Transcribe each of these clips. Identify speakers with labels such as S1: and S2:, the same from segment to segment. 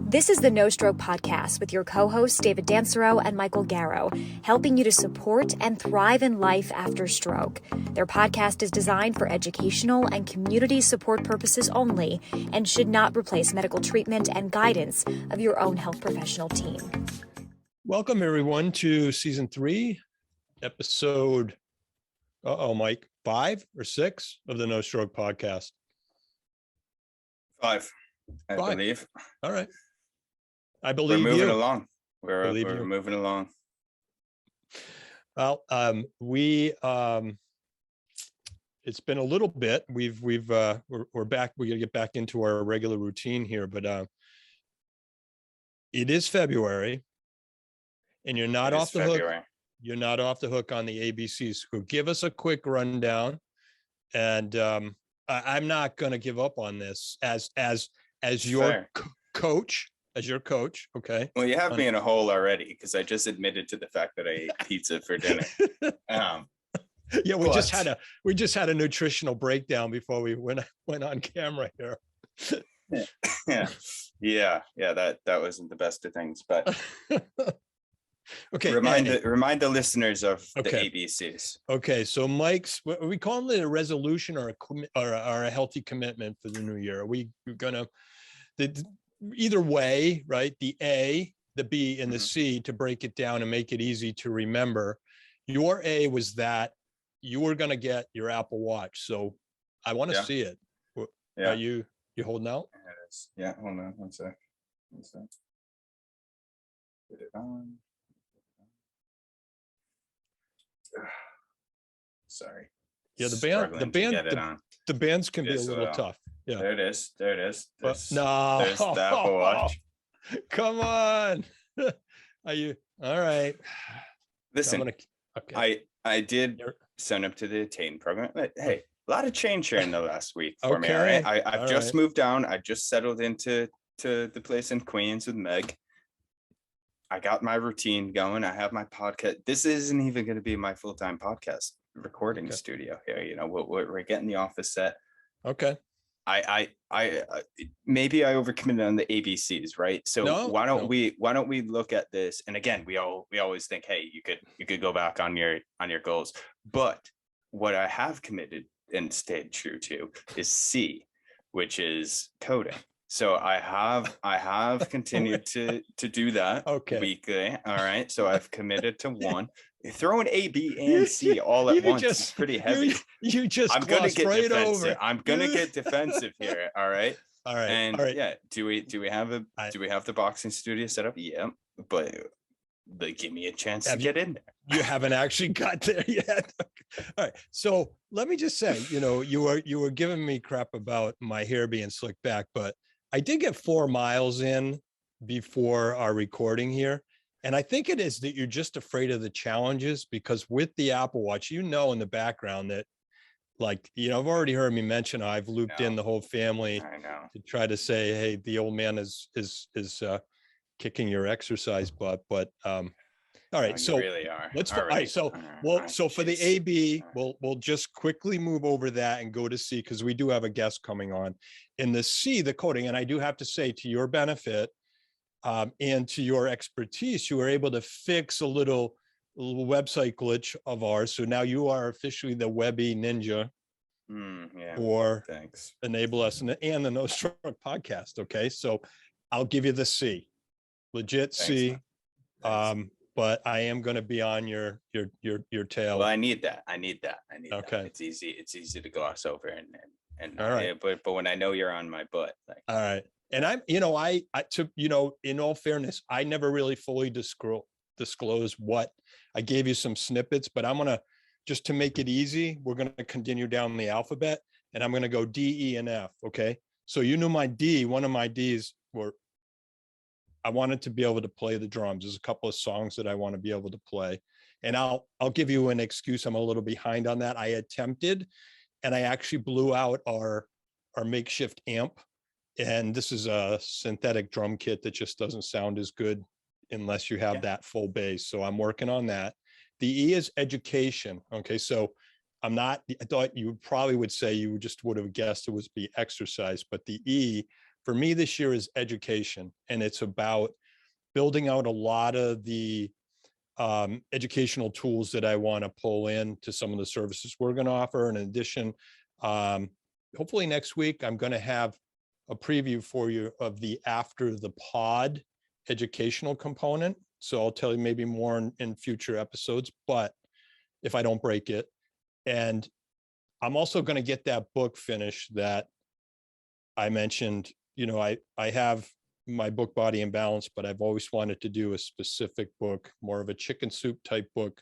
S1: This is the No Stroke Podcast with your co-hosts David Dancero and Michael Garrow, helping you to support and thrive in life after stroke. Their podcast is designed for educational and community support purposes only and should not replace medical treatment and guidance of your own health professional team.
S2: Welcome, everyone, to Season 3, Episode, Mike, 5 or 6 of the No Stroke Podcast?
S3: 5, I
S2: Five.
S3: believe.
S2: All right. I believe
S3: we're moving
S2: you.
S3: along. We're moving along.
S2: Well, it's been a little bit. We're back. We got to get back into our regular routine here, but it is February, and you're not off the hook. You're not off the hook on the ABCs. So give us a quick rundown, and I'm not going to give up on this as your coach. As your coach, okay.
S3: Well, you have me in a hole already because I just admitted to the fact that I ate pizza for dinner.
S2: Yeah, we just had a nutritional breakdown before we went on camera here.
S3: Yeah. That wasn't the best of things, but
S2: okay.
S3: Remind the listeners of the ABCs.
S2: Okay, so Mike's, are we calling it a resolution or a healthy commitment for the new year? Are we gonna either way, right? The A, the B, and the C, to break it down and make it easy to remember. Your A was that you were going to get your Apple Watch. So I want to see it. Yeah. Are you holding out?
S3: It is. Yeah, hold on one sec. Put it on. Sorry.
S2: Yeah, the bands can be a little tough. Yeah.
S3: There it is.
S2: No.
S3: There's the Apple Watch.
S2: Come on. Are you all right?
S3: Listen, I did sign up to the Attain program. But hey, a lot of change here in the last week for me. All right. I've just moved down. I just settled into the place in Queens with Meg. I got my routine going. I have my podcast. This isn't even going to be my full-time podcast recording studio here. You know, we're getting the office set.
S2: Okay.
S3: I maybe I overcommitted on the ABCs, right? So why don't we look at this? And again, we always think, hey, you could go back on your goals. But what I have committed and stayed true to is C, which is coding. So I have continued to do that weekly. All right. So I've committed to one. Throwing A, B, and C all at once is pretty heavy.
S2: I'm gonna get
S3: right
S2: defensive.
S3: Over. I'm gonna get defensive here. All right.
S2: All right.
S3: And
S2: all right.
S3: Yeah, do we have the boxing studio set up? Yeah, but give me a chance to get in there.
S2: You haven't actually got there yet. All right. So let me just say, you were giving me crap about my hair being slicked back, but I did get 4 miles in before our recording here. And I think it is that you're just afraid of the challenges, because with the Apple Watch, in the background that, I've already heard me mention, I've looped in the whole family to try to say, hey, the old man is kicking your exercise butt. But all right, so
S3: really are.
S2: All right, so so for the AB, we'll just quickly move over that and go to C, because we do have a guest coming on. In the C, the coding, and I do have to say, to your benefit, and to your expertise, you were able to fix a little website glitch of ours. So now you are officially the Webby Ninja for Enable Us and the No Stroke Podcast. Okay, so I'll give you the C, legit C. But I am going to be on your tail.
S3: Well, I need that.
S2: Okay,
S3: it's easy to gloss over and
S2: all right.
S3: But when I know you're on my butt,
S2: all right. And I'm, in all fairness, I never really fully disclose what I gave you, some snippets, but I'm going to, just to make it easy, we're going to continue down the alphabet, and I'm going to go D, E, and F. Okay. So my D, one of my Ds were, I wanted to be able to play the drums. There's a couple of songs that I want to be able to play, and I'll give you an excuse. I'm a little behind on that. I attempted, and I actually blew out our makeshift amp. And this is a synthetic drum kit that just doesn't sound as good unless you have that full bass. So I'm working on that. The E is education. Okay. So I thought you probably would say, you just would have guessed it was be exercise, but the E for me this year is education, and it's about building out a lot of the educational tools that I want to pull in to some of the services we're going to offer. In addition, hopefully next week, I'm going to have a preview for you of the after the pod educational component. So I'll tell you maybe more in future episodes, but if I don't break it. And I'm also going to get that book finished that I mentioned. You know, I have my book Body and Balance, but I've always wanted to do a specific book, more of a chicken soup type book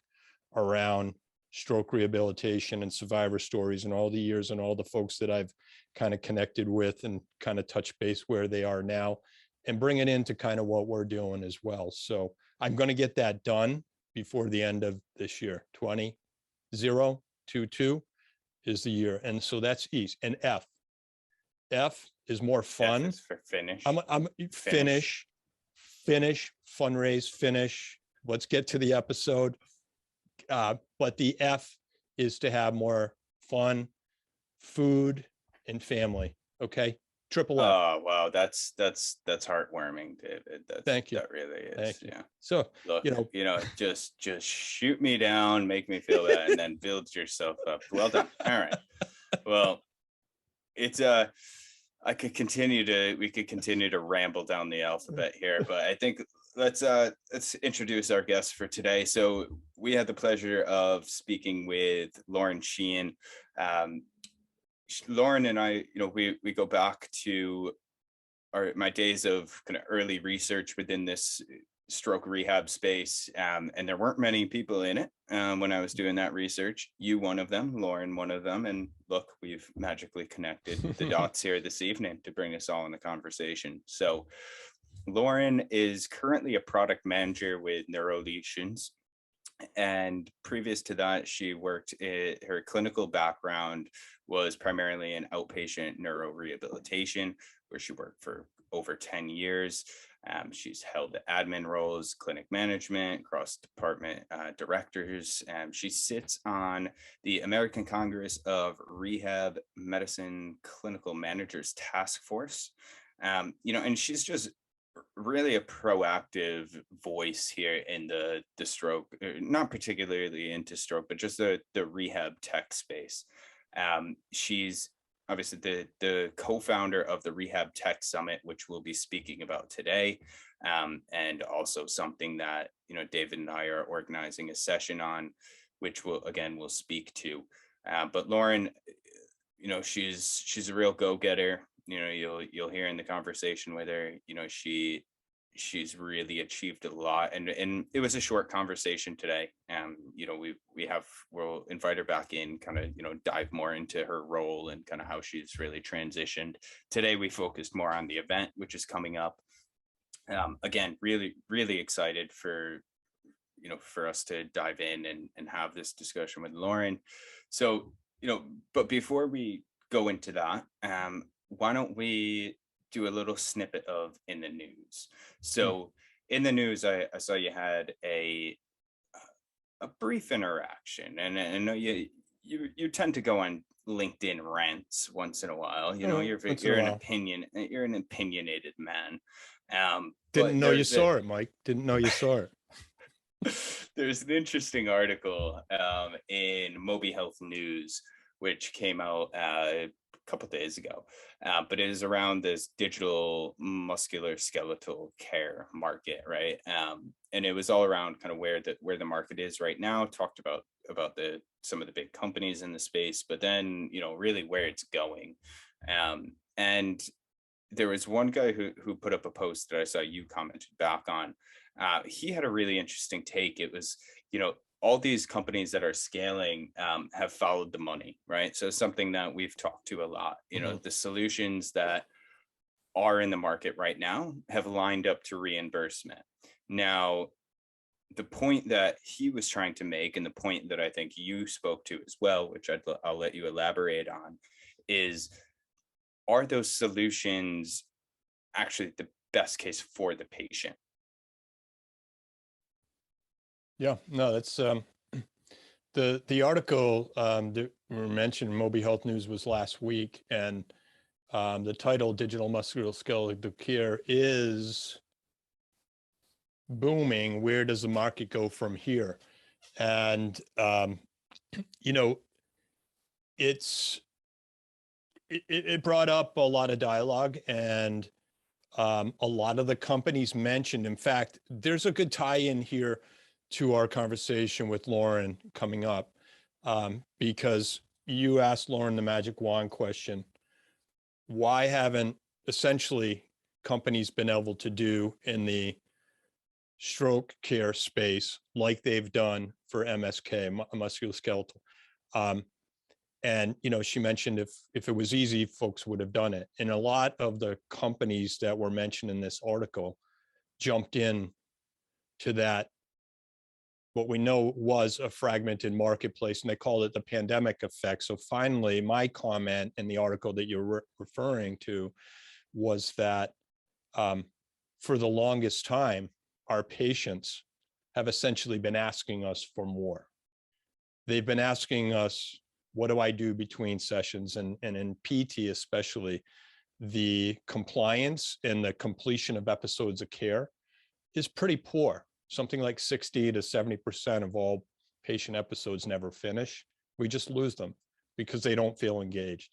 S2: around stroke rehabilitation and survivor stories and all the years and all the folks that I've kind of connected with and kind of touch base where they are now and bring it into kind of what we're doing as well. So I'm going to get that done before the end of this year. 2022 is the year. And so that's easy. And F is more fun.
S3: F is for finish.
S2: I'm finish, fundraise, finish. Let's get to the episode. But the F is to have more fun, food, and family. Okay. Triple F.
S3: Oh, wow. That's heartwarming, David.
S2: Thank you.
S3: That really is.
S2: Thank you.
S3: Yeah.
S2: So,
S3: look, just shoot me down, make me feel that, and then build yourself up. Well done. All right. Well, it's we could continue to ramble down the alphabet here, but I think let's introduce our guest for today. So we had the pleasure of speaking with Lauren Sheehan. Lauren and I, we go back to my days of kind of early research within this stroke rehab space, and there weren't many people in it when I was doing that research. You one of them, Lauren one of them, and look, we've magically connected the dots here this evening to bring us all in the conversation. So Lauren is currently a product manager with Neurolutions, and previous to that she worked her clinical background was primarily in outpatient neurorehabilitation, where she worked for over 10 years. She's held admin roles, clinic management, cross-department directors. She sits on the American Congress of Rehab Medicine Clinical Managers Task Force. And she's just really a proactive voice here in the stroke, not particularly into stroke, but just the rehab tech space. She's obviously the co-founder of the Rehab Tech Summit, which we'll be speaking about today, and also something that David and I are organizing a session on, which we'll speak to. But Lauren, she's a real go-getter. You'll hear in the conversation with her, she's really achieved a lot, and it was a short conversation today. We'll invite her back in, kind of dive more into her role and kind of how she's really transitioned. Today we focused more on the event which is coming up. Again, really excited for us to dive in and have this discussion with Lauren. So but before we go into that, why don't we do a little snippet of in the news. So in the news, I saw you had a brief interaction, and I know you tend to go on LinkedIn rants once in a while. You're an opinionated man.
S2: Didn't know you saw it, Mike. Didn't know you saw it.
S3: There's an interesting article in Moby Health News, which came out a couple of days ago, but it is around this digital musculoskeletal care market, right? And it was all around kind of where the market is right now. Talked about some of the big companies in the space, but then really where it's going. And there was one guy who put up a post that I saw you commented back on. He had a really interesting take. It was all these companies that are scaling have followed the money, right? So something that we've talked to a lot, the solutions that are in the market right now have lined up to reimbursement. Now, the point that he was trying to make, and the point that I think you spoke to as well, which I'll let you elaborate on, is, are those solutions actually the best case for the patient?
S2: Yeah, no, that's the article that we mentioned, Moby Health News, was last week, and The title Digital Musculoskeletal Care is booming. Where does the market go from here? And, you know, it brought up a lot of dialogue, and a lot of the companies mentioned. In fact, there's a good tie-in here to our conversation with Lauren coming up, because you asked Lauren the magic wand question. Why haven't essentially companies been able to do in the stroke care space like they've done for MSK, musculoskeletal? And, you know, she mentioned if it was easy, folks would have done it. And a lot of the companies that were mentioned in this article jumped in to that, what we know was a fragmented marketplace, and they called it the pandemic effect. So finally, my comment in the article that you're referring to was that for the longest time, our patients have essentially been asking us for more. They've been asking us, what do I do between sessions? And in PT especially, the compliance and the completion of episodes of care is pretty poor. Something like 60 to 70% of all patient episodes never finish. We just lose them because they don't feel engaged.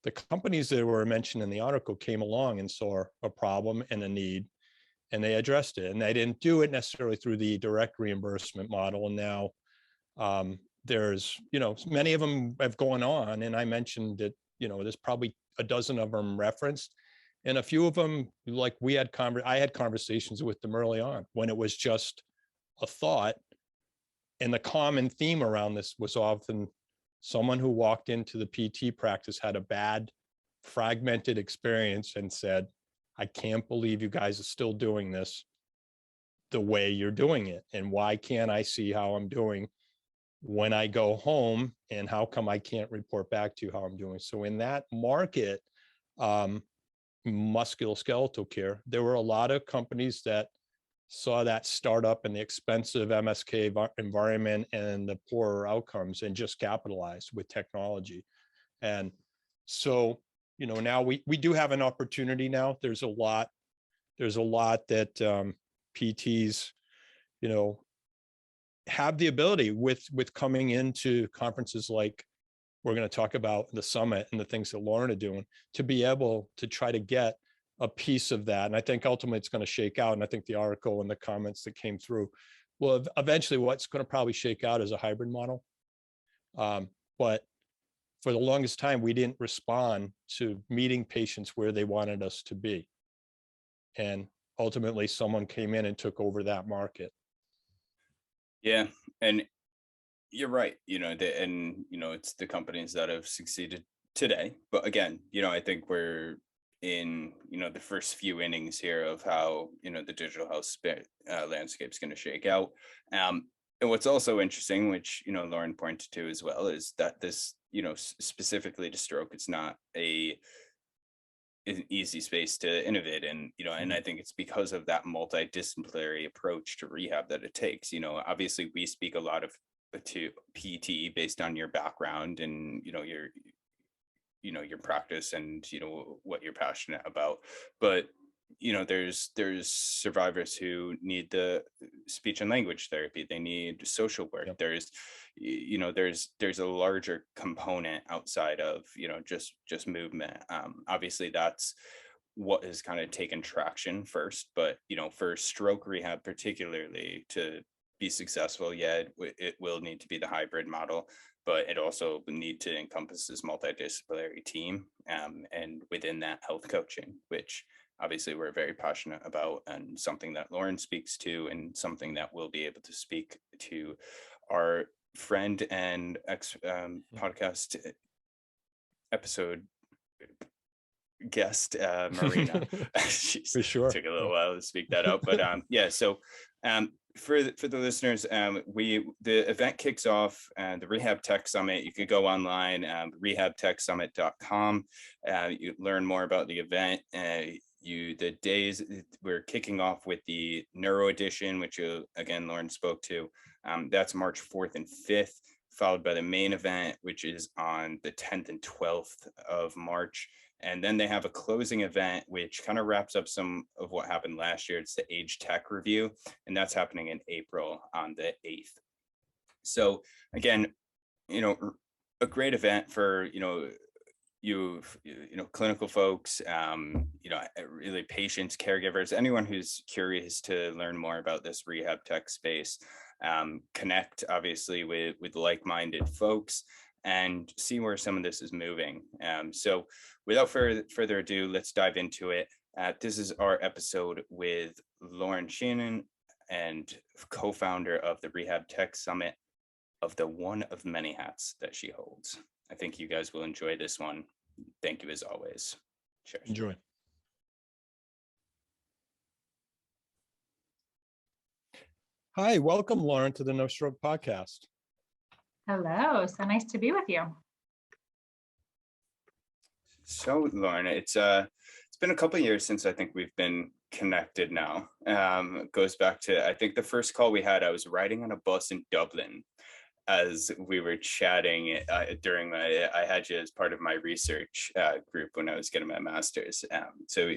S2: The companies that were mentioned in the article came along and saw a problem and a need, and they addressed it. And they didn't do it necessarily through the direct reimbursement model. And now there's, you know, many of them have gone on, and I mentioned that, you know, there's probably a dozen of them referenced, and a few of them, like I had conversations with them early on when it was just a thought, and the common theme around this was often someone who walked into the PT practice had a bad, fragmented experience and said, I can't believe you guys are still doing this the way you're doing it, and why can't I see how I'm doing when I go home, and how come I can't report back to you how I'm doing? So in that market, musculoskeletal care, there were a lot of companies that saw that startup and the expensive MSK environment and the poorer outcomes and just capitalized with technology. And so, you know, now we do have an opportunity now. There's a lot that PTs, you know, have the ability with coming into conferences like we're going to talk about the summit and the things that Lauren are doing, to be able to try to get a piece of that. And I think ultimately it's going to shake out. And I think the article and the comments that came through, well, eventually what's going to probably shake out is a hybrid model. But for the longest time, we didn't respond to meeting patients where they wanted us to be. And ultimately someone came in and took over that market.
S3: Yeah. And you're right, you know, and, you know, it's the companies that have succeeded today. But again, you know, I think we're in, you know, the first few innings here of how, you know, the digital health landscape is going to shake out. And what's also interesting, which, you know, Lauren pointed to as well, is that this, you know, specifically to stroke, it's not an easy space to innovate in, you know, and I think it's because of that multidisciplinary approach to rehab that it takes. You know, obviously we speak a lot of to PT based on your background and, you know, your practice and, you know, what you're passionate about. But, you know, there's survivors who need the speech and language therapy. They need social work. Yep. There's a larger component outside of, you know, just movement. Obviously that's what has kind of taken traction first, but, you know, for stroke rehab particularly to be successful, it will need to be the hybrid model, but it also will need to encompass this multidisciplinary team, and within that health coaching, which obviously we're very passionate about, and something that Lauren speaks to, and something that we'll be able to speak to our friend and podcast episode guest, Marina.
S2: For sure.
S3: Took a little while to speak that out, but so for the listeners, the event kicks off the Rehab Tech Summit. You could go online, rehabtechsummit.com. You learn more about the event. The days we're kicking off with the Neuro Edition, which again Lauren spoke to. That's March 4th and 5th. followed by the main event, which is on the 10th and 12th of March. And then they have a closing event, which kind of wraps up some of what happened last year. It's the Age Tech review, and that's happening in April on the 8th. So again, a great event for, clinical folks, really patients, caregivers, anyone who's curious to learn more about this rehab tech space, connect obviously with like-minded folks and see where some of this is moving. So without further ado, let's dive into it. This is our episode with Lauren Sheehan, and co-founder of the Rehab Tech Summit, of the one of many hats that she holds. I think you guys will enjoy this one. Thank you as always. Cheers.
S2: Enjoy. Hi, welcome, Lauren, to the No Stroke podcast.
S4: Hello, so nice to be with you.
S3: So, Lauren, it's been a couple of years since I think we've been connected now. It goes back to, I think the first call we had, I was riding on a bus in Dublin as we were chatting during I had you as part of my research group when I was getting my master's. So,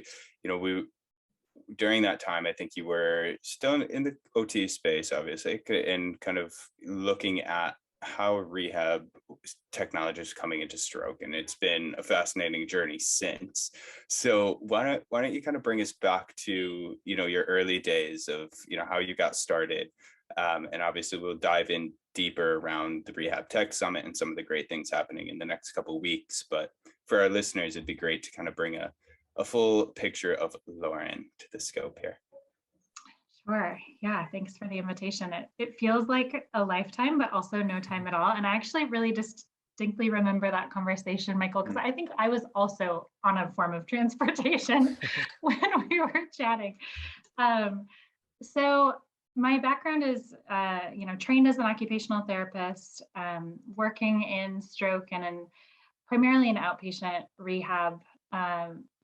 S3: during that time, I think you were still in the OT space, obviously, and kind of looking at how rehab technology is coming into stroke, and it's been a fascinating journey since. So why don't you kind of bring us back to your early days of how you got started, and obviously we'll dive in deeper around the Rehab Tech Summit and some of the great things happening in the next couple of weeks. But for our listeners, it'd be great to kind of bring a full picture of Lauren to the scope here.
S4: Sure. Yeah, thanks for the invitation. It feels like a lifetime, but also no time at all. And I actually really distinctly remember that conversation, Michael, because I think I was also on a form of transportation when we were chatting. So my background is, trained as an occupational therapist, working in stroke and primarily in outpatient rehab,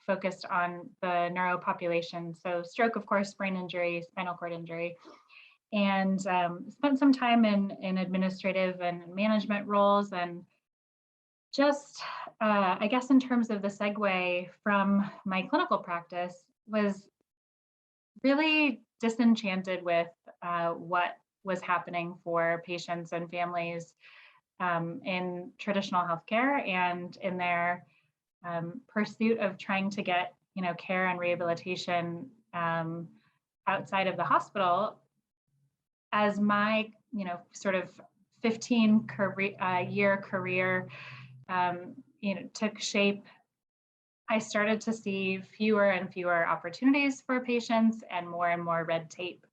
S4: focused on the neuro population. So stroke, of course, brain injury, spinal cord injury, and spent some time in administrative and management roles. And just, I guess in terms of the segue from my clinical practice, was really disenchanted with what was happening for patients and families in traditional healthcare and in their pursuit of trying to get, care and rehabilitation outside of the hospital. As my, sort of 15-year career, took shape, I started to see fewer and fewer opportunities for patients and more red tape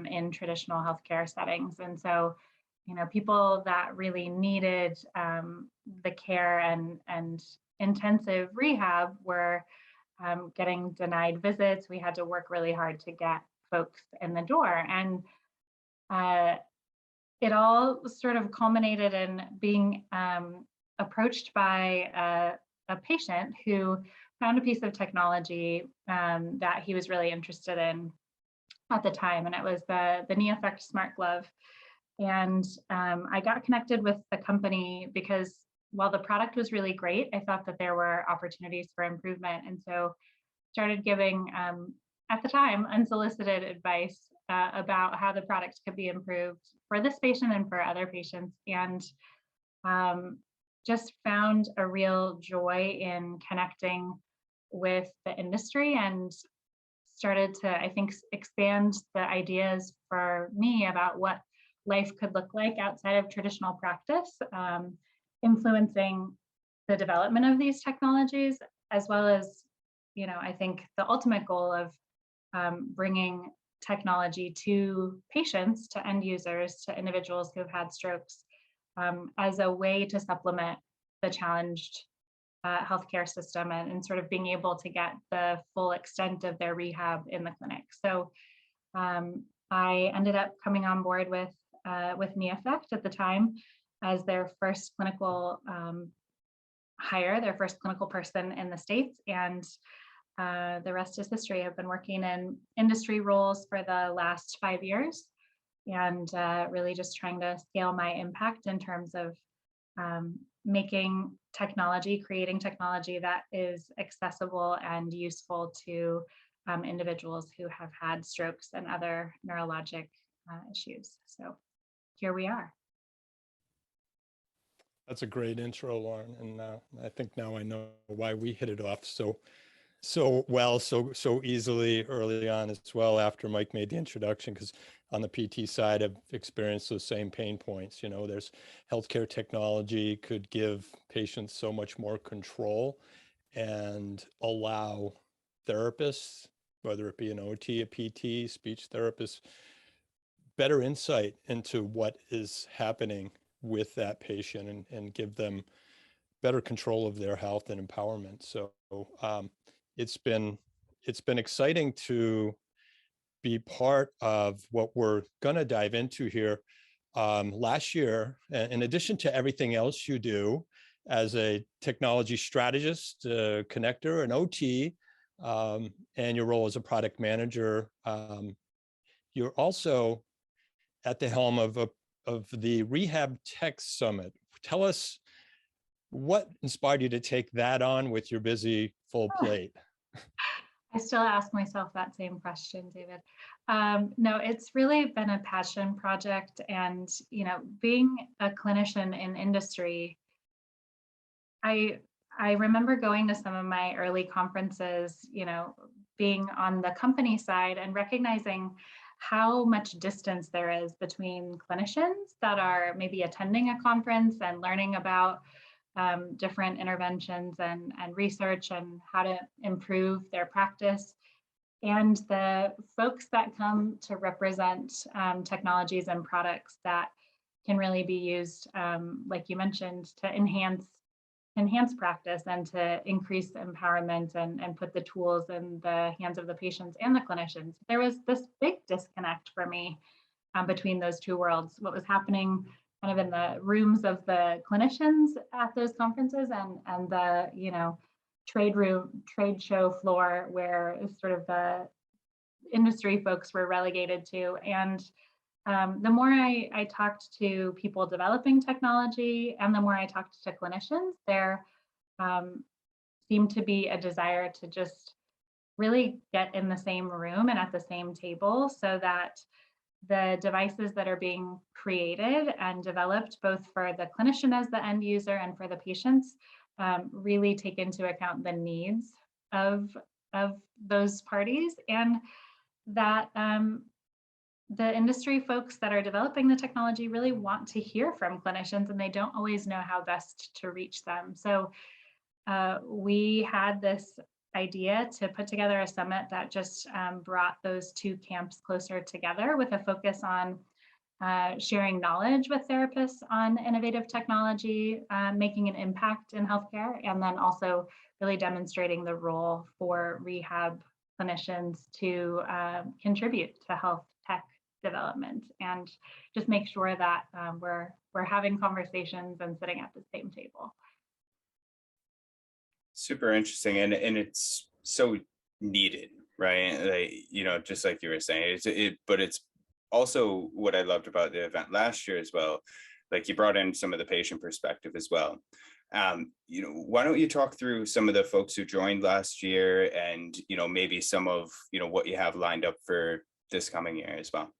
S4: in traditional healthcare settings. And so, people that really needed the care and intensive rehab were getting denied visits. We had to work really hard to get folks in the door. And it all sort of culminated in being approached by a patient who found a piece of technology that he was really interested in at the time. And it was the NeuroTech smart glove. And I got connected with the company because while the product was really great, I thought that there were opportunities for improvement. And so started giving, at the time, unsolicited advice about how the product could be improved for this patient and for other patients. And just found a real joy in connecting with the industry and started to, I think, expand the ideas for me about what life could look like outside of traditional practice, influencing the development of these technologies, as well as, I think the ultimate goal of bringing technology to patients, to end users, to individuals who've had strokes, as a way to supplement the challenged healthcare system and sort of being able to get the full extent of their rehab in the clinic. So I ended up coming on board with NeuroTech at the time as their first clinical hire, their first clinical person in the States. And the rest is history. I've been working in industry roles for the last 5 years, and really just trying to scale my impact in terms of creating technology that is accessible and useful to individuals who have had strokes and other neurologic issues. So here we are.
S2: That's a great intro, Lauren. And I think now I know why we hit it off so well, so easily early on as well, after Mike made the introduction, because on the PT side, I've experienced those same pain points. You know, there's healthcare technology could give patients so much more control and allow therapists, whether it be an OT, a PT, speech therapist, better insight into what is happening with that patient and give them better control of their health and empowerment. So it's been exciting to be part of what we're going to dive into here. Last year, in addition to everything else you do as a technology strategist, connector, an OT, and your role as a product manager, you're also at the helm of the Rehab Tech Summit. Tell us what inspired you to take that on with your busy full plate.
S4: I still ask myself that same question, David. No, it's really been a passion project, and being a clinician in industry, I remember going to some of my early conferences, being on the company side and recognizing how much distance there is between clinicians that are maybe attending a conference and learning about different interventions and research and how to improve their practice, and the folks that come to represent technologies and products that can really be used, like you mentioned, to enhance practice and to increase empowerment and put the tools in the hands of the patients and the clinicians. There was this big disconnect for me between those two worlds, what was happening kind of in the rooms of the clinicians at those conferences and the trade show floor where sort of the industry folks were relegated to. And the more I talked to people developing technology and the more I talked to clinicians, there seemed to be a desire to just really get in the same room and at the same table, so that the devices that are being created and developed, both for the clinician as the end user and for the patients, really take into account the needs of those parties, and that the industry folks that are developing the technology really want to hear from clinicians, and they don't always know how best to reach them. So we had this idea to put together a summit that just brought those two camps closer together, with a focus on sharing knowledge with therapists on innovative technology, making an impact in healthcare, and then also really demonstrating the role for rehab clinicians to contribute to health tech development, and just make sure that we're having conversations and sitting at the same table.
S3: Super interesting, and it's so needed, right? Like, just like you were saying, but it's also what I loved about the event last year as well. Like, you brought in some of the patient perspective as well. Why don't you talk through some of the folks who joined last year, and maybe some of what you have lined up for this coming year as well?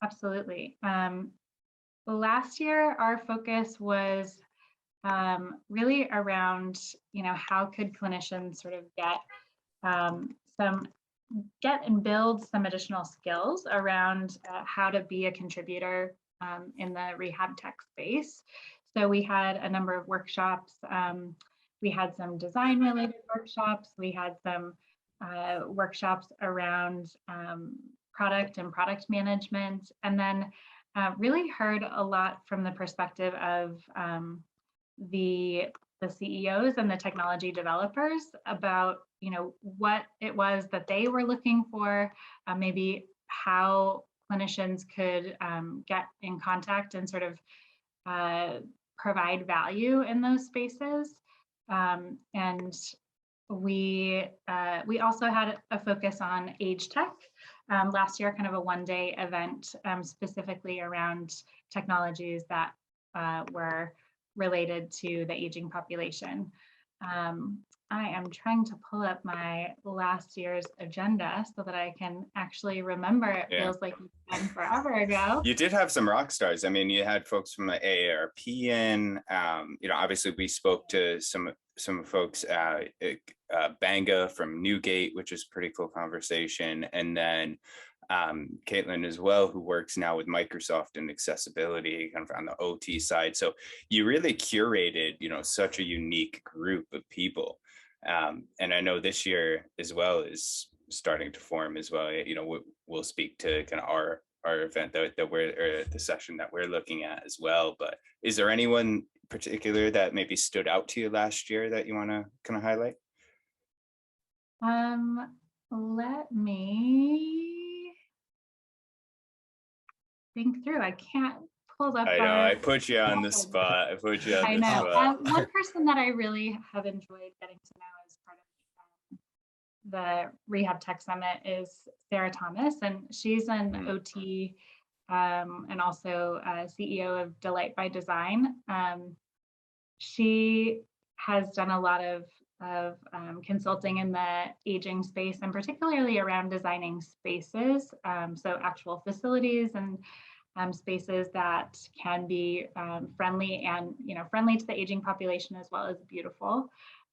S4: Absolutely. Last year, our focus was really around, how could clinicians sort of get and build some additional skills around how to be a contributor in the rehab tech space. So we had a number of workshops. We had some design related workshops. We had some workshops around product and product management, and then really heard a lot from the perspective of the CEOs and the technology developers about what it was that they were looking for, maybe how clinicians could get in contact and sort of provide value in those spaces. And we also had a focus on age tech, last year, kind of a one-day event specifically around technologies that were related to the aging population. I am trying to pull up my last year's agenda so that I can actually remember. It feels like it's been forever ago.
S3: You did have some rock stars. I mean, you had folks from the AARP in, obviously we spoke to some folks, Banga from Newgate, which is a pretty cool conversation. And then Caitlin as well, who works now with Microsoft and accessibility kind of on the OT side. So you really curated, such a unique group of people. And I know this year as well is starting to form as well. We'll speak to kind of our event that we're, or the session that we're looking at as well. But is there anyone particular that maybe stood out to you last year that you want to kind of highlight?
S4: Let me think through. I can't pull up.
S3: I know, I put you on the spot. I
S4: know. One person that I really have enjoyed getting to know as part of the Rehab Tech Summit is Sarah Thomas, and she's an OT and also CEO of Delight by Design. She has done a lot of consulting in the aging space, and particularly around designing spaces, so actual facilities and spaces that can be friendly and friendly to the aging population as well as beautiful.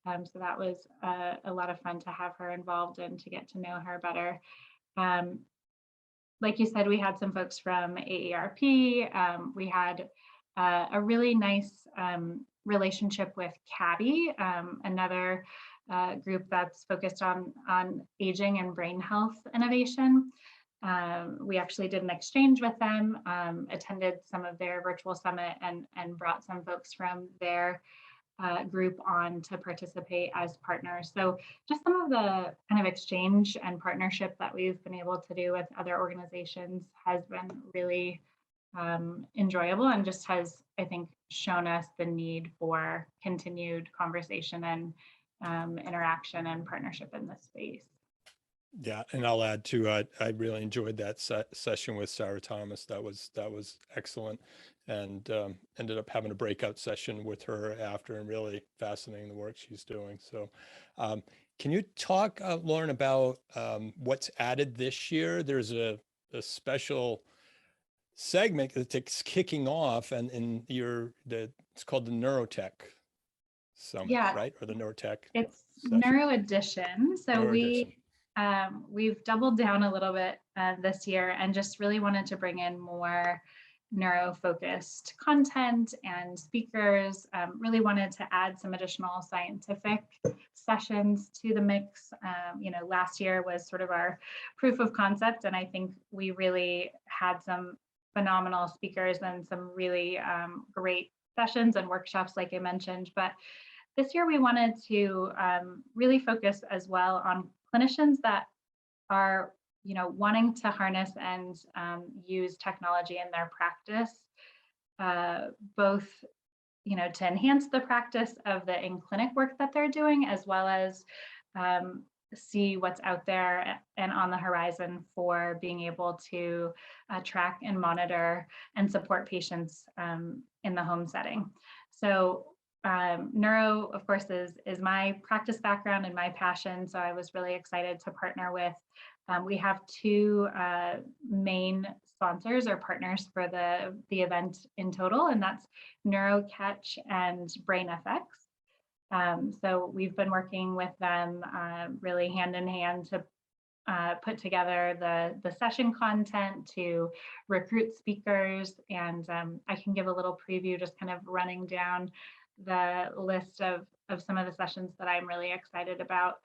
S4: So that was a lot of fun to have her involved and to get to know her better. Like you said, we had some folks from AARP. We had a really nice relationship with CABI, another group that's focused on aging and brain health innovation. We actually did an exchange with them, attended some of their virtual summit and brought some folks from their group on to participate as partners. So just some of the kind of exchange and partnership that we've been able to do with other organizations has been really enjoyable, and just has, I think, shown us the need for continued conversation and interaction and partnership in this space.
S2: Yeah, and I'll add too, I really enjoyed that session with Sarah Thomas. That was excellent, and ended up having a breakout session with her after, and really fascinating the work she's doing. So can you talk, Lauren, about what's added this year? There's a special segment that's kicking off, and it's called the NeuroTech Summit, right? Or the NeuroTech.
S4: It's Neuro Edition. So we've doubled down a little bit this year, and just really wanted to bring in more neuro-focused content and speakers. Really wanted to add some additional scientific sessions to the mix. Last year was sort of our proof of concept, and I think we really had some phenomenal speakers and some really great sessions and workshops, like I mentioned. But this year we wanted to really focus as well on clinicians that are, wanting to harness and use technology in their practice, both, to enhance the practice of the in-clinic work that they're doing, as well as see what's out there and on the horizon for being able to track and monitor and support patients in the home setting. So neuro, of course, is my practice background and my passion. So I was really excited to partner with, we have two main sponsors or partners for the event in total, and that's NeuroTech and BrainFX. So we've been working with them really hand in hand to put together the session content, to recruit speakers, and I can give a little preview, just kind of running down the list of some of the sessions that I'm really excited about.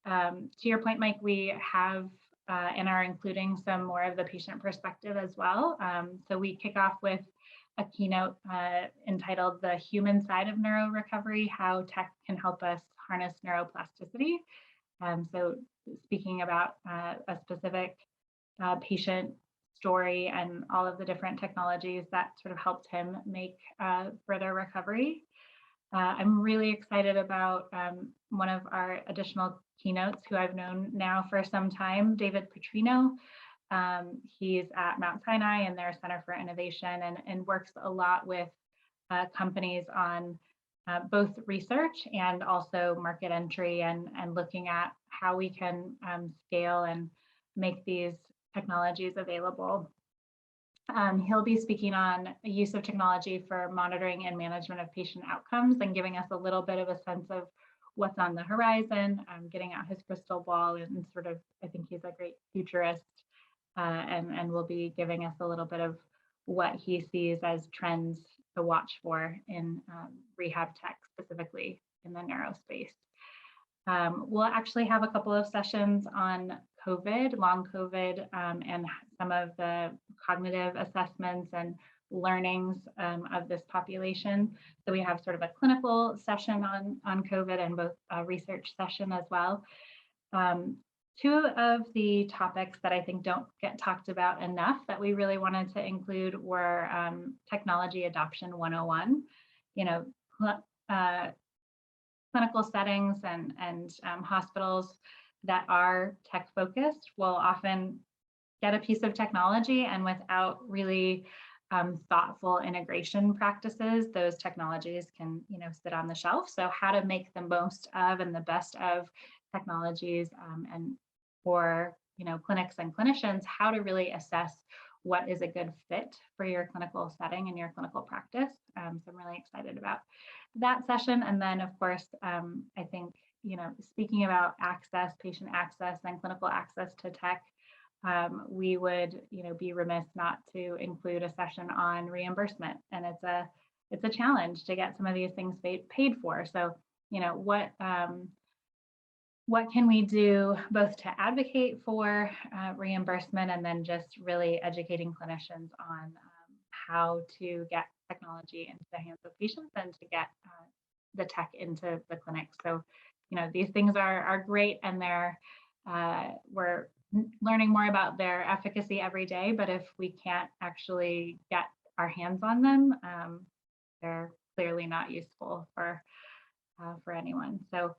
S4: To your point, Mike, we have and are including some more of the patient perspective as well. So we kick off with a keynote entitled "The Human Side of Neuro Recovery: How Tech Can Help Us Harness Neuroplasticity." So speaking about a specific patient story and all of the different technologies that sort of helped him make further recovery. I'm really excited about one of our additional keynotes, who I've known now for some time, David Petrino. He's at Mount Sinai and their Center for Innovation, and works a lot with companies on both research and also market entry, and looking at how we can scale and make these technologies available. He'll be speaking on the use of technology for monitoring and management of patient outcomes, and giving us a little bit of a sense of what's on the horizon, getting out his crystal ball, and sort of, I think he's a great futurist, and will be giving us a little bit of what he sees as trends to watch for in rehab tech, specifically in the neuro space. We'll actually have a couple of sessions on COVID, long COVID, and some of the cognitive assessments and learnings of this population. So we have sort of a clinical session on COVID, and both a research session as well. Two of the topics that I think don't get talked about enough that we really wanted to include were technology adoption 101. You know, clinical settings and hospitals that are tech focused will often get a piece of technology, and without really thoughtful integration practices, those technologies can, you know, sit on the shelf. So how to make the most of and the best of technologies, and for, you know, clinics and clinicians, how to really assess what is a good fit for your clinical setting and your clinical practice. So I'm really excited about that session. And then, of course, I think, you know, speaking about access, patient access and clinical access to tech, we would, you know, be remiss not to include a session on reimbursement. And it's a challenge to get some of these things paid for. So, you know, what can we do both to advocate for reimbursement, and then just really educating clinicians on how to get technology into the hands of patients and to get the tech into the clinic. So, you know, these things are great, and we're learning more about their efficacy every day, but if we can't actually get our hands on them, they're clearly not useful for anyone. So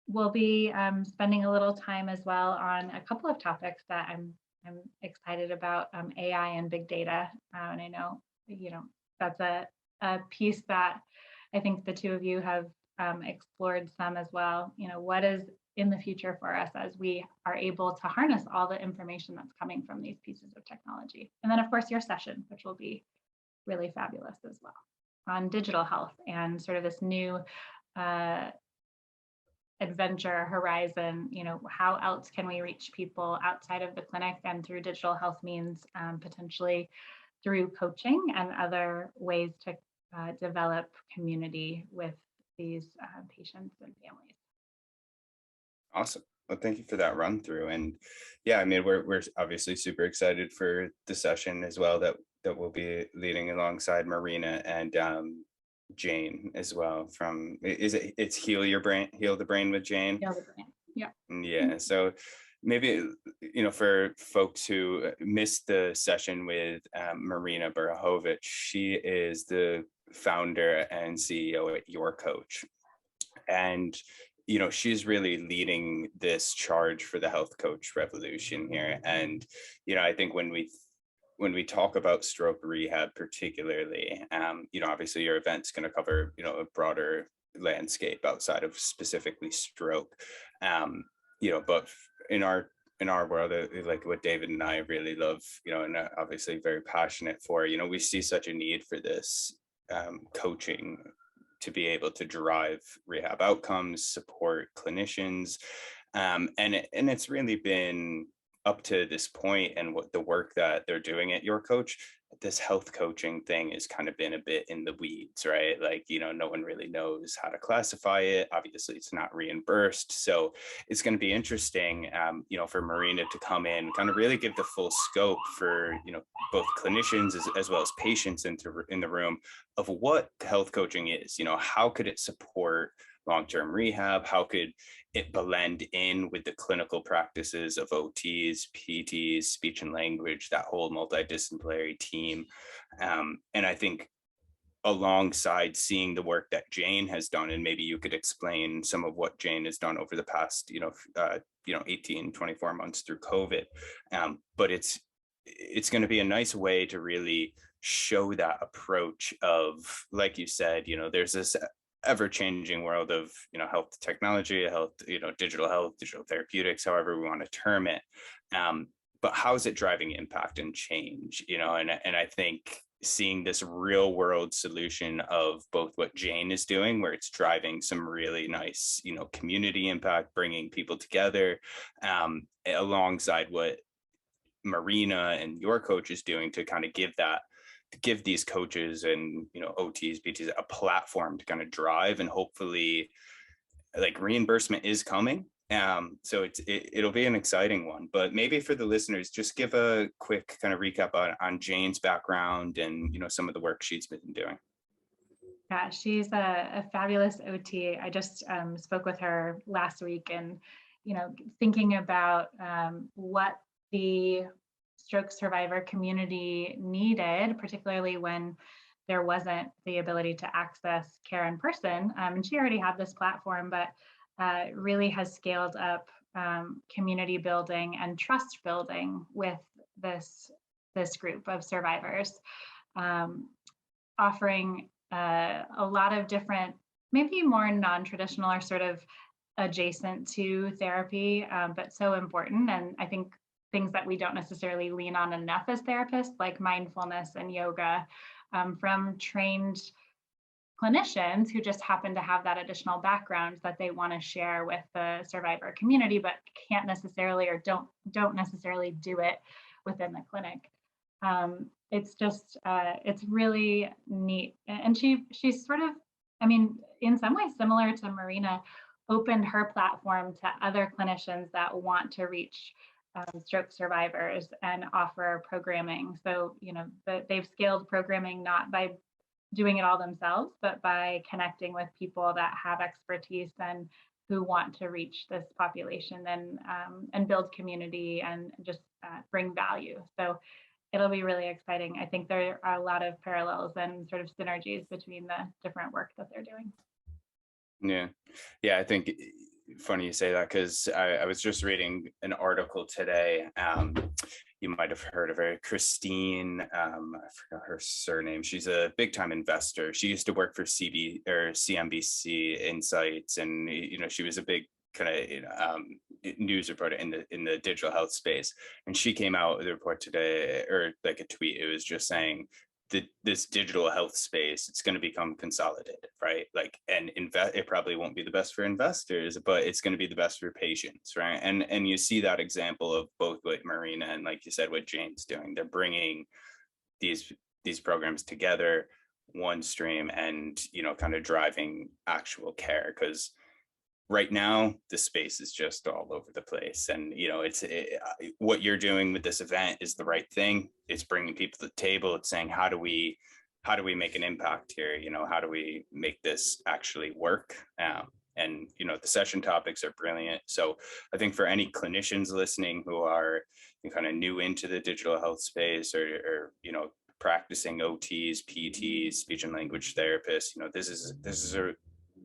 S4: we'll be spending a little time as well on a couple of topics that I'm excited about, AI and big data. And I know, you know, that's a piece that I think the two of you have explored some as well. You know, what is in the future for us as we are able to harness all the information that's coming from these pieces of technology. And then, of course, your session, which will be really fabulous as well, on digital health and sort of this new adventure horizon. You know, how else can we reach people outside of the clinic and through digital health means, potentially through coaching and other ways to develop community with these patients and families.
S3: Awesome. Well, thank you for that run through. And yeah, I mean, we're obviously super excited for the session as well that we'll be leading alongside Marina and Jane as well. From it's Heal the Brain with Jane.
S4: Heal the Brain. Yeah.
S3: Yeah. So maybe, you know, for folks who missed the session with Marina Burahovic, she is the founder and CEO at Your Coach, and you know, she's really leading this charge for the health coach revolution here. And you know, I think when we talk about stroke rehab particularly, you know, obviously your event's going to cover, you know, a broader landscape outside of specifically stroke, you know, but in our world, like what David and I really love, you know, and obviously very passionate for, you know, we see such a need for this coaching to be able to drive rehab outcomes, support clinicians, and it's really been up to this point, and what the work that they're doing at Your Coach, this health coaching thing has kind of been a bit in the weeds, right? Like, you know, no one really knows how to classify it. Obviously, it's not reimbursed. So it's going to be interesting, you know, for Marina to come in, kind of really give the full scope for, you know, both clinicians as well as patients in the room of what health coaching is. You know, how could it support long-term rehab? How could it blend in with the clinical practices of OTs, PTs, speech and language, that whole multidisciplinary team? And I think alongside seeing the work that Jane has done, and maybe you could explain some of what Jane has done over the past 18, 24 months through COVID. But it's going to be a nice way to really show that approach of, like you said, there's this ever-changing world of health technology, digital therapeutics, however we want to term it. But how is it driving impact and change? And I think seeing this real world solution of both what Jane is doing, where it's driving some really nice, community impact, bringing people together, alongside what Marina and your coach is doing to kind of give these coaches and, OTs, PTs a platform to kind of drive, and hopefully like reimbursement is coming. So it'll be an exciting one, but maybe for the listeners, just give a quick kind of recap on Jane's background and, some of the work she's been doing.
S4: Yeah, she's a fabulous OT. I just spoke with her last week, and, thinking about what the stroke survivor community needed, particularly when there wasn't the ability to access care in person. And she already had this platform, but really has scaled up community building and trust building with this group of survivors, offering a lot of different, maybe more non-traditional or sort of adjacent to therapy, but so important. And I think things that we don't necessarily lean on enough as therapists, like mindfulness and yoga, from trained clinicians who just happen to have that additional background that they want to share with the survivor community, but can't necessarily or don't necessarily do it within the clinic. It's just it's really neat, and she's sort of, in some ways similar to Marina, opened her platform to other clinicians that want to reach stroke survivors and offer programming. So they've scaled programming not by doing it all themselves, but by connecting with people that have expertise and who want to reach this population and build community and just bring value. So it'll be really exciting. I think there are a lot of parallels and sort of synergies between the different work that they're doing.
S3: Yeah, I think funny you say that, because I was just reading an article today. You might have heard of her, Christine. I forgot her surname. She's a big time investor. She used to work for CNBC Insights, and she was a big kind of news reporter in the digital health space. And she came out with a report today, or like a tweet. It was just saying this digital health space, it's going to become consolidated, right? Like, and it probably won't be the best for investors, but it's going to be the best for patients, right? And you see that example of both what Marina and, like you said, what Jane's doing. They're bringing these programs together, one stream, and kind of driving actual care, because right now the space is just all over the place. And what you're doing with this event is the right thing. It's bringing people to the table. It's saying, how do we make an impact here? How do we make this actually work? And the session topics are brilliant. So I think for any clinicians listening who are kind of new into the digital health space, or practicing OTs, PTs, speech and language therapists, this is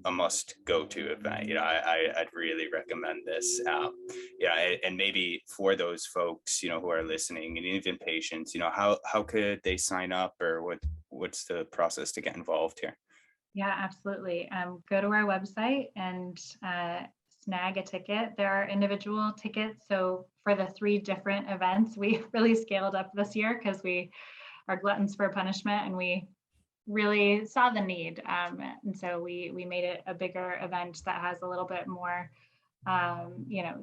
S3: a must go to event. I'd really recommend this. And maybe for those folks, who are listening, and even patients, how could they sign up, or what's the process to get involved here?
S4: Yeah, absolutely. Go to our website and snag a ticket. There are individual tickets. So for the 3 different events, we really scaled up this year because we are gluttons for punishment, and we really saw the need. And so we made it a bigger event that has a little bit more,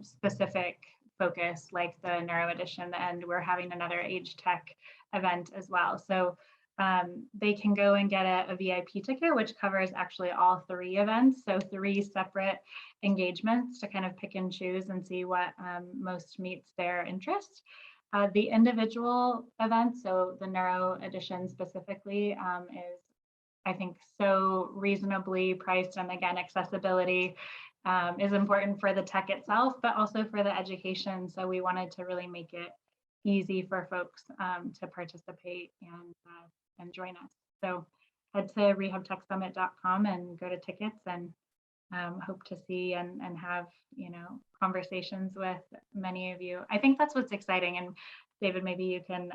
S4: specific focus, like the Neuro Edition, and we're having another Age Tech event as well. So they can go and get a VIP ticket, which covers actually all 3 events. So 3 separate engagements to kind of pick and choose and see what most meets their interest. The individual event, so the Neuro Edition specifically, is, I think, so reasonably priced, and again, accessibility is important for the tech itself, but also for the education. So we wanted to really make it easy for folks to participate and join us. So head to rehabtechsummit.com and go to tickets, and hope to see and have, conversations with many of you. I think that's what's exciting. And David, maybe you can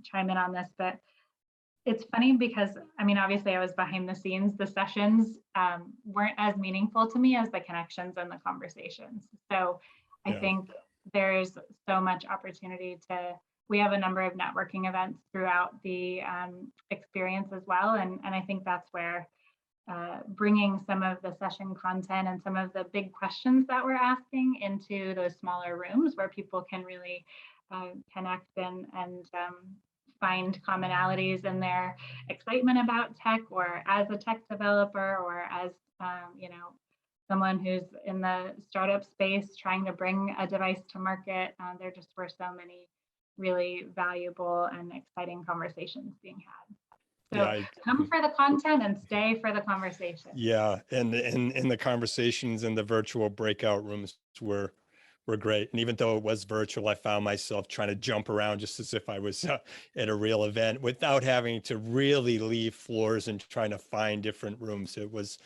S4: chime in on this, but it's funny because, obviously I was behind the scenes. The sessions weren't as meaningful to me as the connections and the conversations. So I think there's so much opportunity we have a number of networking events throughout the experience as well. And I think that's where bringing some of the session content and some of the big questions that we're asking into those smaller rooms where people can really connect and find commonalities in their excitement about tech, or as a tech developer, or as someone who's in the startup space trying to bring a device to market. There just were so many really valuable and exciting conversations being had. So come for the content and stay for the conversation.
S2: Yeah, and the conversations in the virtual breakout rooms were great. And even though it was virtual, I found myself trying to jump around just as if I was at a real event without having to really leave floors and trying to find different rooms. It was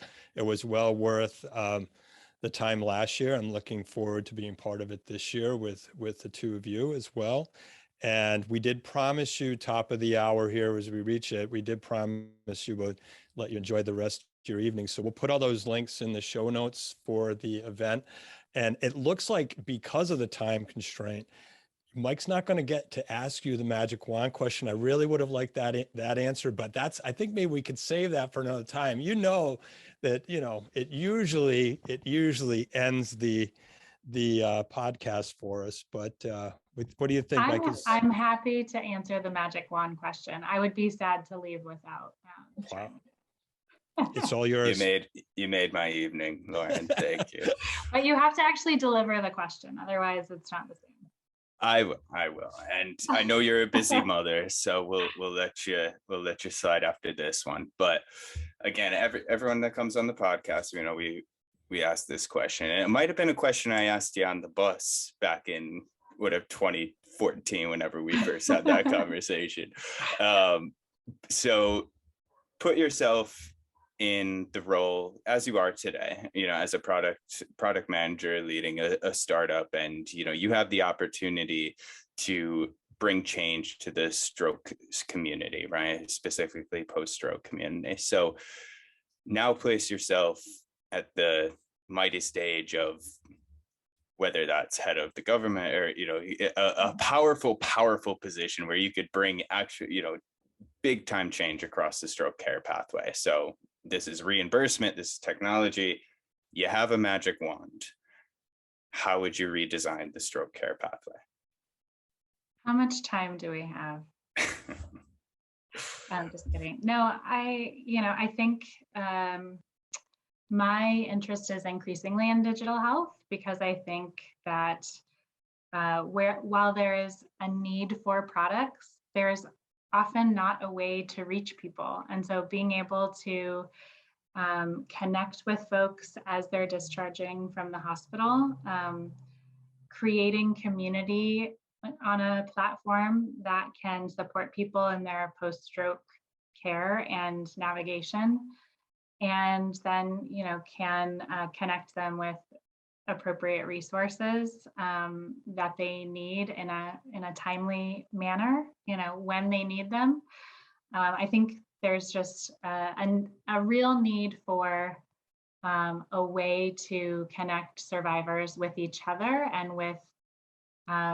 S2: well worth the time last year. I'm looking forward to being part of it this year with the two of you as well. And we did promise you top of the hour here as we reach it. We did promise you we'll let you enjoy the rest of your evening. So we'll put all those links in the show notes for the event. And it looks like because of the time constraint, Mike's not going to get to ask you the magic wand question. I really would have liked that answer, but I think maybe we could save that for another time. That, it usually ends the podcast for us, but what do you think, Mike?
S4: I'm happy to answer the magic wand question. I would be sad to leave without.
S2: Wow. It's all yours.
S3: You made my evening, Lauren. Thank you.
S4: But you have to actually deliver the question, otherwise it's not the same.
S3: I will, and I know you're a busy mother, so we'll let you slide after this one. But again, everyone that comes on the podcast, we asked this question, and it might have been a question I asked you on the bus back in 2014, whenever we first had that conversation. So put yourself in the role as you are today, as a product manager leading a startup, and you have the opportunity to bring change to the stroke community, right? Specifically post-stroke community. So now place yourself at the mighty stage of whether that's head of the government or a powerful position where you could bring actually big time change across the stroke care pathway. So this is reimbursement, this is technology. You have a magic wand. How would you redesign the stroke care pathway?
S4: How much time do we have? I'm just kidding. No, I think my interest is increasingly in digital health, because I think that while there is a need for products, there's often not a way to reach people. And so being able to connect with folks as they're discharging from the hospital, creating community on a platform that can support people in their post-stroke care and navigation, and then can connect them with appropriate resources that they need in a timely manner, when they need them. I think there's just a real need for a way to connect survivors with each other and with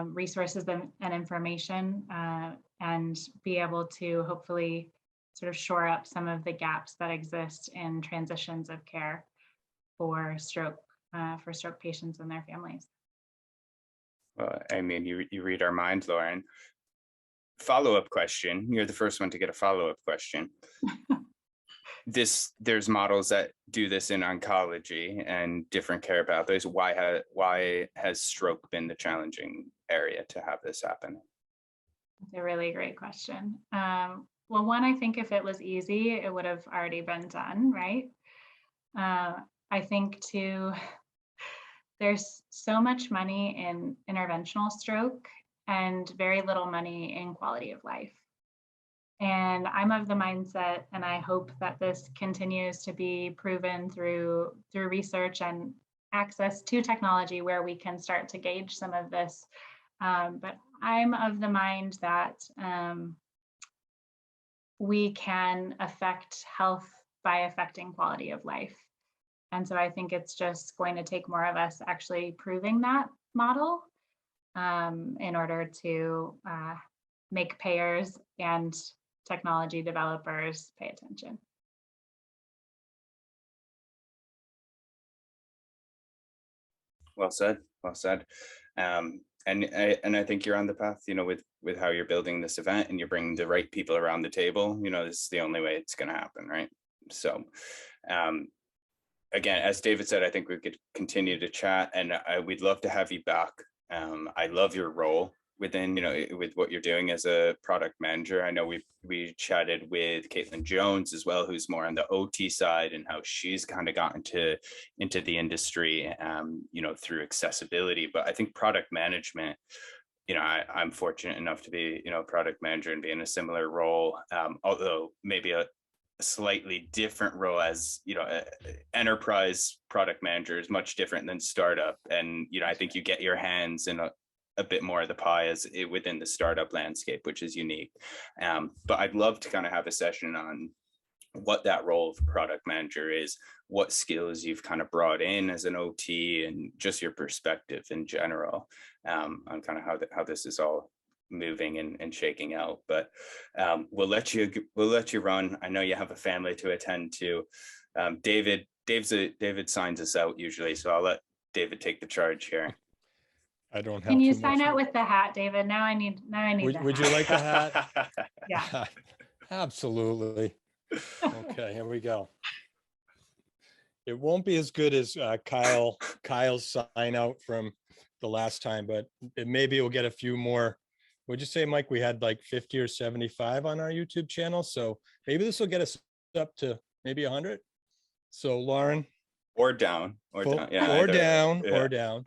S4: resources and information, and be able to hopefully sort of shore up some of the gaps that exist in transitions of care for stroke patients and their families.
S3: Well, you read our minds, Lauren. Follow-up question. You're the first one to get a follow-up question. There's models that do this in oncology and different care pathways. Why has stroke been the challenging area to have this happen?
S4: It's a really great question. Well, one, I think if it was easy, it would have already been done, right? I think too, there's so much money in interventional stroke and very little money in quality of life. And I'm of the mindset, and I hope that this continues to be proven through research and access to technology where we can start to gauge some of this. But I'm of the mind that we can affect health by affecting quality of life. And so I think it's just going to take more of us actually proving that model in order to make payers and technology developers pay attention.
S3: Well said. Well said. And I think you're on the path, you know, with how you're building this event, and you're bringing the right people around the table. You know, this is the only way it's going to happen, right? So, again, as David said, I think we could continue to chat, and we'd love to have you back. I love your role within, you know, with what you're doing as a product manager. I know we chatted with Caitlin Jones as well, who's more on the OT side, and how she's kind of gotten into the industry, you know, through accessibility. But I think product management, you know, I'm fortunate enough to be, you know, a product manager and be in a similar role, although maybe a slightly different role. As you know, enterprise product manager is much different than startup, and you know, I think you get your hands in a bit more of the pie as within the startup landscape, which is unique. But I'd love to kind of have a session on what that role of product manager is, what skills you've kind of brought in as an OT, and just your perspective in general on kind of how this is all moving and shaking out. But we'll let you run. I know you have a family to attend to. David signs us out usually, so I'll let David take the charge here.
S2: I don't have.
S4: Can you sign out with the hat, David? Now I need.
S2: Would you like the hat?
S4: Yeah.
S2: Absolutely. Okay, here we go. It won't be as good as Kyle's sign out from the last time, but maybe we'll get a few more. Would you say, Mike, we had like 50 or 75 on our YouTube channel? So maybe this will get us up to maybe 100. So Lauren.
S3: Or down.
S2: Yeah, or down.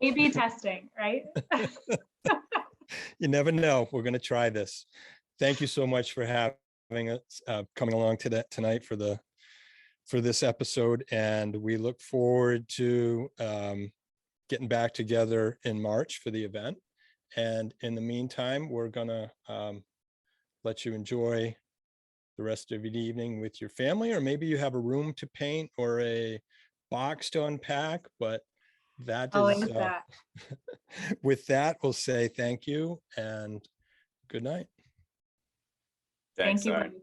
S4: A/B testing, right?
S2: You never know. We're going to try this. Thank you so much for having us coming along tonight for this episode, and we look forward to getting back together in March for the event. And in the meantime, we're gonna let you enjoy the rest of your evening with your family, or maybe you have a room to paint or a box to unpack. But that is
S4: that.
S2: with that, we'll say thank you and good night.
S3: Thanks,
S4: thank you.